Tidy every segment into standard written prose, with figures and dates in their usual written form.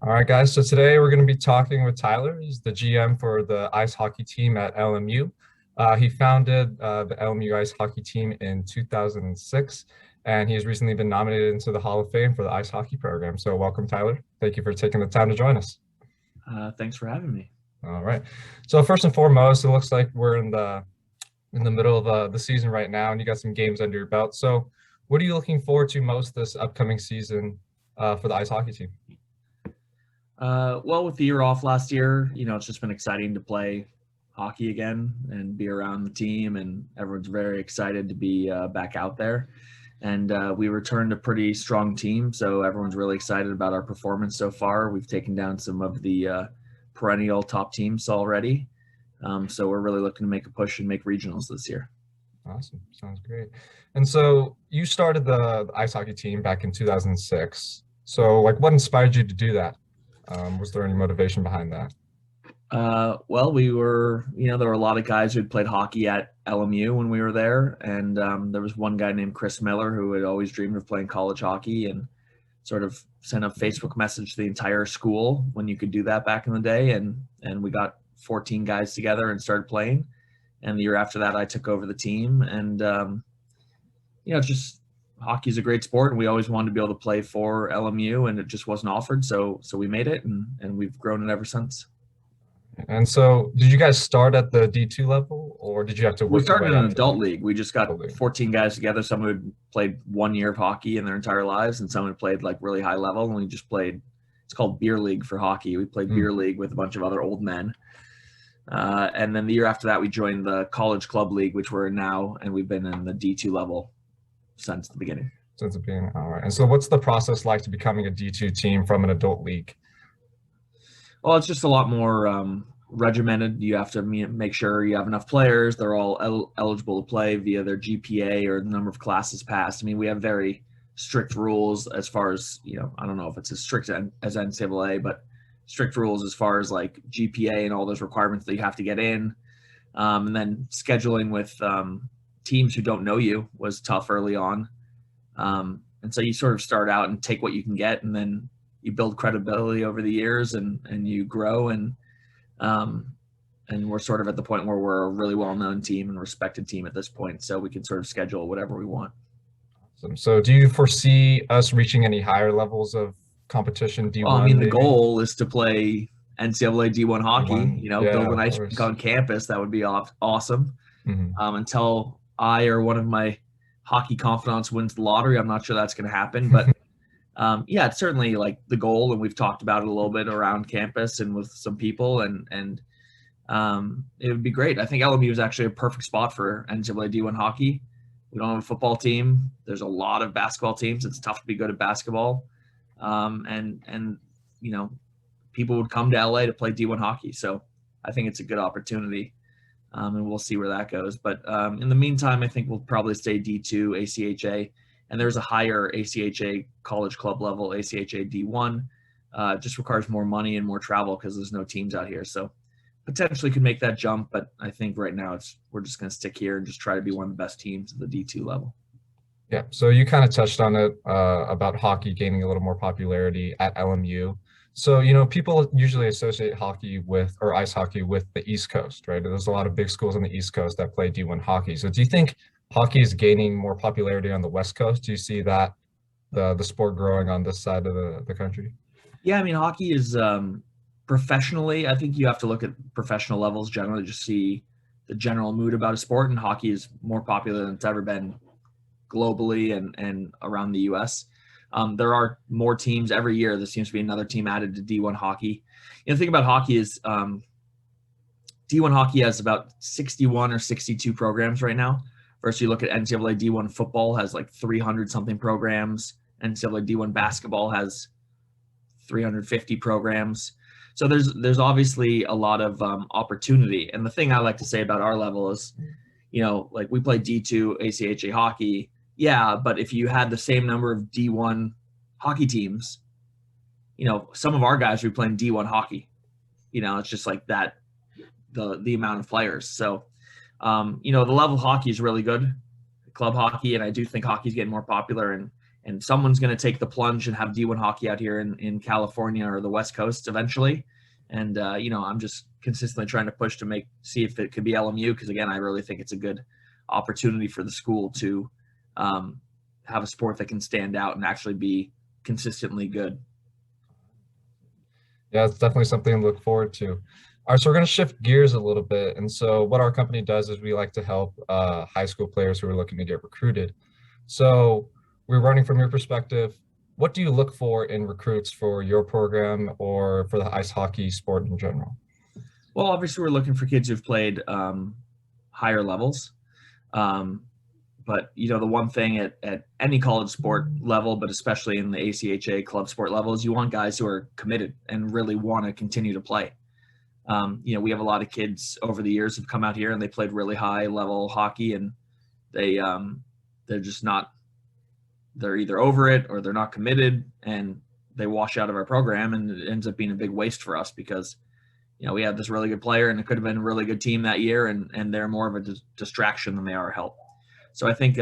All right, guys. So today we're going to be talking with Tyler. He's the GM for the ice hockey team at LMU. He founded the LMU ice hockey team in 2006, and he has recently been nominated into the Hall of Fame for the ice hockey program. So welcome, Tyler. Thank you for taking the time to join us. Thanks for having me. All right. So first and foremost, it looks like we're in the middle of the season right now, and you got some games under your belt. So what are you looking forward to most this upcoming season for the ice hockey team? Well, with the year off last year, it's just been exciting to play hockey again and be around the team, and everyone's very excited to be back out there. And we returned a pretty strong team, so everyone's really excited about our performance so far. We've taken down some of the perennial top teams already, so we're really looking to make a push and make regionals this year. Awesome. Sounds great. And so you started the ice hockey team back in 2006. So what inspired you to do that? Was there any motivation behind that? Well, there were a lot of guys who had played hockey at LMU when we were there. And there was one guy named Chris Miller who had always dreamed of playing college hockey and sort of sent a Facebook message to the entire school when you could do that back in the day. And we got 14 guys together and started playing. And the year after that, I took over the team. And, just hockey is a great sport, and we always wanted to be able to play for LMU, and it just wasn't offered. So we made it, and we've grown it ever since. And so did you guys start at the D2 level, or did you have to We work your started way in up? an adult league. We just got Adult league. 14 guys together. Some had played 1 year of hockey in their entire lives, and some had played really high level. And we just played. It's called beer league for hockey. We played beer league with a bunch of other old men. And then the year after that, we joined the college club league, which we're in now, and we've been in the D2 level since the beginning. Since the beginning. All right. And so what's the process like to becoming a D2 team from an adult league? Well, it's just a lot more regimented. You have to make sure you have enough players. They're all eligible to play via their GPA or the number of classes passed. I mean, we have very strict rules as far as, I don't know if it's as strict as NCAA, but strict rules as far as GPA and all those requirements that you have to get in. And then scheduling with teams who don't know you was tough early on. And so you sort of start out and take what you can get, and then you build credibility over the years, and you grow. And we're sort of at the point where we're a really well-known team and respected team at this point. So we can sort of schedule whatever we want. Awesome. So do you foresee us reaching any higher levels of competition, D1? Well, I mean, maybe? the goal is to play NCAA D1 hockey, D1? Yeah, build an of ice course. rink on campus. That would be awesome. Mhm. Until I or one of my hockey confidants wins the lottery, I'm not sure that's going to happen. But yeah, it's certainly the goal, and we've talked about it a little bit around campus and with some people, and it would be great. I think LMU is actually a perfect spot for NCAA D1 hockey. We don't have a football team. There's a lot of basketball teams. It's tough to be good at basketball. And people would come to LA to play D1 hockey. So I think it's a good opportunity, and we'll see where that goes. But in the meantime, I think we'll probably stay D2, ACHA, and there's a higher ACHA college club level, ACHA D1. It just requires more money and more travel because there's no teams out here. So potentially could make that jump, but I think right now we're just going to stick here and just try to be one of the best teams at the D2 level. Yeah, so you kind of touched on it about hockey gaining a little more popularity at LMU. So, people usually associate hockey with, or ice hockey with, the East Coast, right? There's a lot of big schools on the East Coast that play D1 hockey. So do you think hockey is gaining more popularity on the West Coast? Do you see that the sport growing on this side of the country? Yeah, I mean, hockey is professionally, I think you have to look at professional levels generally to see the general mood about a sport, and hockey is more popular than it's ever been globally and around the U.S. There are more teams every year. There seems to be another team added to D1 hockey. The thing about hockey is D1 hockey has about 61 or 62 programs right now. First, you look at NCAA D1 football has 300-something programs. NCAA D1 basketball has 350 programs. So there's obviously a lot of opportunity. And the thing I like to say about our level is, we play D2 ACHA hockey. Yeah, but if you had the same number of D1 hockey teams, some of our guys would be playing D1 hockey. It's just like that, the amount of players. So, the level of hockey is really good, club hockey, and I do think hockey is getting more popular. And and someone's going to take the plunge and have D1 hockey out here in California or the West Coast eventually. And, I'm just consistently trying to push to see if it could be LMU, because, again, I really think it's a good opportunity for the school to have a sport that can stand out and actually be consistently good. Yeah, it's definitely something to look forward to. All right, so we're going to shift gears a little bit. And so what our company does is we like to help high school players who are looking to get recruited. So we're running from your perspective. What do you look for in recruits for your program or for the ice hockey sport in general? Well, obviously, we're looking for kids who've played higher levels. But, the one thing at any college sport level, but especially in the ACHA club sport level, is you want guys who are committed and really want to continue to play. We have a lot of kids over the years who've come out here and they played really high level hockey, and they're just not, they're either over it or they're not committed, and they wash out of our program, and it ends up being a big waste for us because, we have this really good player and it could have been a really good team that year, and they're more of a distraction than they are a help. So I think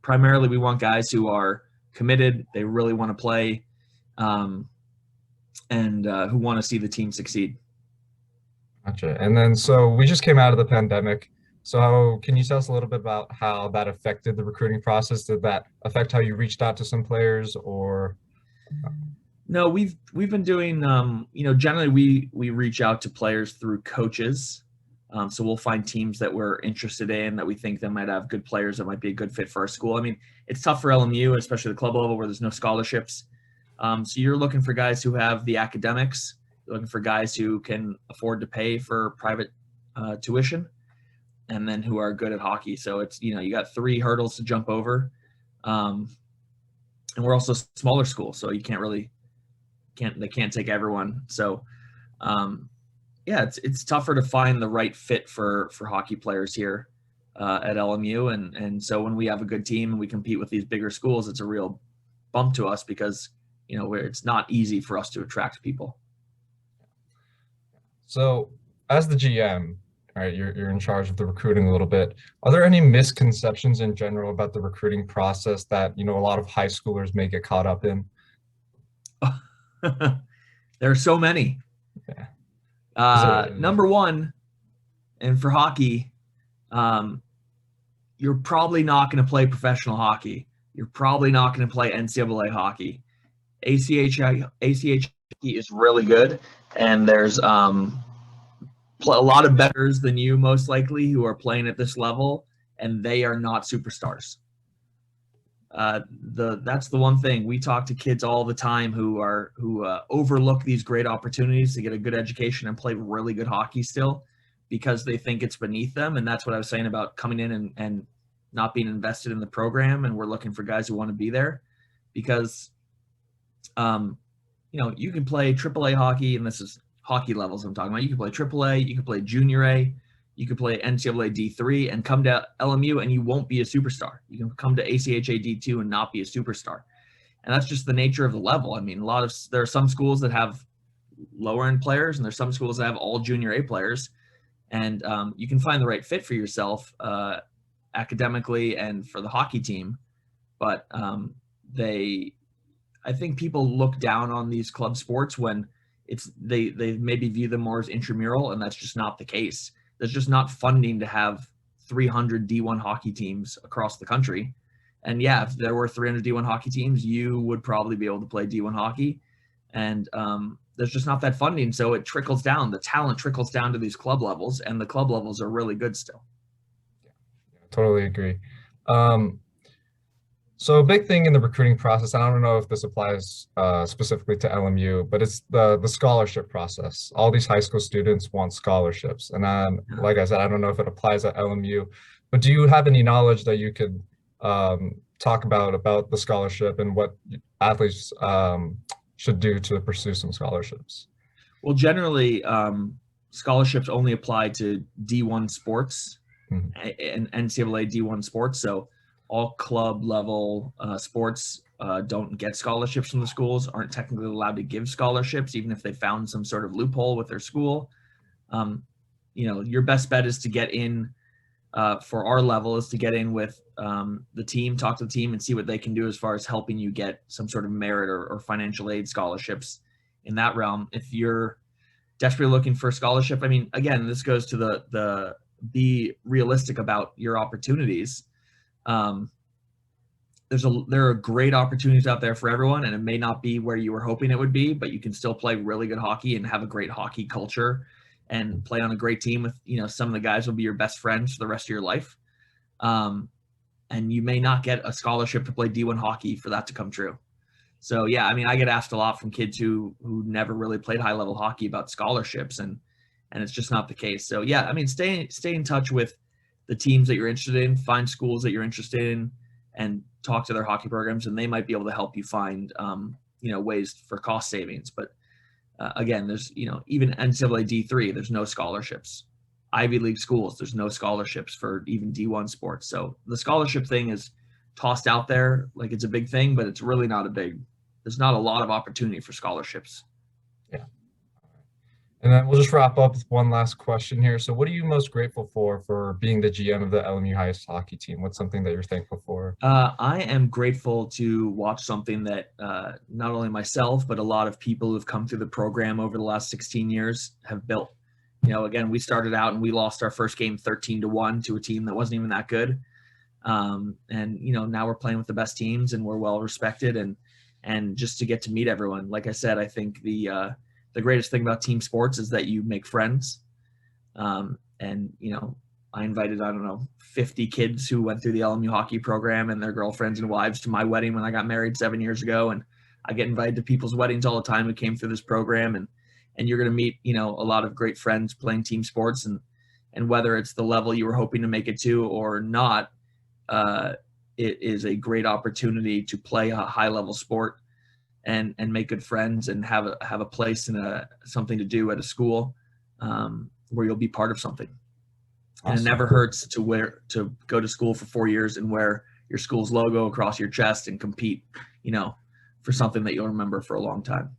primarily we want guys who are committed, they really want to play, and who want to see the team succeed. Gotcha. And then, so we just came out of the pandemic. So can you tell us a little bit about how that affected the recruiting process? Did that affect how you reached out to some players, or? No, we've been doing, generally we reach out to players through coaches. So we'll find teams that we're interested in, that we think that might have good players that might be a good fit for our school. I mean, it's tough for LMU, especially the club level where there's no scholarships. So you're looking for guys who have the academics, you're looking for guys who can afford to pay for private tuition, and then who are good at hockey. So it's, you got 3 hurdles to jump over. And we're also a smaller school, so you they can't take everyone. So, yeah, it's tougher to find the right fit for hockey players here at LMU. And so when we have a good team and we compete with these bigger schools, it's a real bump to us because, where it's not easy for us to attract people. So as the GM, all right, you're in charge of the recruiting a little bit. Are there any misconceptions in general about the recruiting process that, a lot of high schoolers may get caught up in? There are so many. Yeah. Number one, and for hockey, you're probably not going to play professional hockey. You're probably not going to play NCAA hockey. ACH hockey is really good, and there's a lot of bettors than you most likely who are playing at this level, and they are not superstars. That's the one thing. We talk to kids all the time who overlook these great opportunities to get a good education and play really good hockey still because they think it's beneath them. And that's what I was saying about coming in and not being invested in the program. And we're looking for guys who want to be there because, you can play AAA hockey, and this is hockey levels I'm talking about. You can play AAA, you can play Junior A, you could play NCAA D3 and come to LMU and you won't be a superstar. You can come to ACHA D2 and not be a superstar. And that's just the nature of the level. I mean, there are some schools that have lower end players, and there's some schools that have all Junior A players. And you can find the right fit for yourself academically and for the hockey team. But I think people look down on these club sports when they maybe view them more as intramural, and that's just not the case. There's just not funding to have 300 D1 hockey teams across the country. And yeah, if there were 300 D1 hockey teams, you would probably be able to play D1 hockey. And there's just not that funding. So it trickles down. The talent trickles down to these club levels, and the club levels are really good still. Yeah, totally agree. So a big thing in the recruiting process, and I don't know if this applies specifically to LMU, but it's the scholarship process. All these high school students want scholarships. And like I said, I don't know if it applies at LMU, but do you have any knowledge that you could talk about the scholarship and what athletes should do to pursue some scholarships? Well, generally, scholarships only apply to D1 sports and NCAA D1 sports. So all club level sports don't get scholarships from the schools, aren't technically allowed to give scholarships, even if they found some sort of loophole with their school. Your best bet is to get in for our level is to get in with the team, talk to the team, and see what they can do as far as helping you get some sort of merit or financial aid scholarships in that realm. If you're desperately looking for a scholarship, I mean, again, this goes to the be realistic about your opportunities. Um, there are great opportunities out there for everyone, and it may not be where you were hoping it would be, but you can still play really good hockey and have a great hockey culture and play on a great team with, some of the guys will be your best friends for the rest of your life. Um, and you may not get a scholarship to play D1 hockey for that to come true. So yeah, I mean, I get asked a lot from kids who never really played high level hockey about scholarships, and it's just not the case. So yeah, I mean, stay in touch with the teams that you're interested in, find schools that you're interested in, and talk to their hockey programs, and they might be able to help you find ways for cost savings. But again, there's even NCAA D3, there's no scholarships. Ivy League schools, there's no scholarships for even D1 sports. So the scholarship thing is tossed out there like it's a big thing, but it's really not there's not a lot of opportunity for scholarships. Yeah. And then we'll just wrap up with one last question here. So what are you most grateful for being the GM of the LMU highest hockey team? What's something that you're thankful for? I am grateful to watch something that not only myself, but a lot of people who've come through the program over the last 16 years have built. Again, we started out and we lost our first game 13-1 to a team that wasn't even that good. And now we're playing with the best teams and we're well respected, and just to get to meet everyone. Like I said, I think the greatest thing about team sports is that you make friends. I invited, 50 kids who went through the LMU hockey program and their girlfriends and wives to my wedding when I got married 7 years ago. And I get invited to people's weddings all the time who came through this program, and you're going to meet, a lot of great friends playing team sports, and whether it's the level you were hoping to make it to or not, it is a great opportunity to play a high level sport and make good friends and have a place and something to do at a school where you'll be part of something. And Awesome. it never hurts to go to school for 4 years and wear your school's logo across your chest and compete, for something that you'll remember for a long time.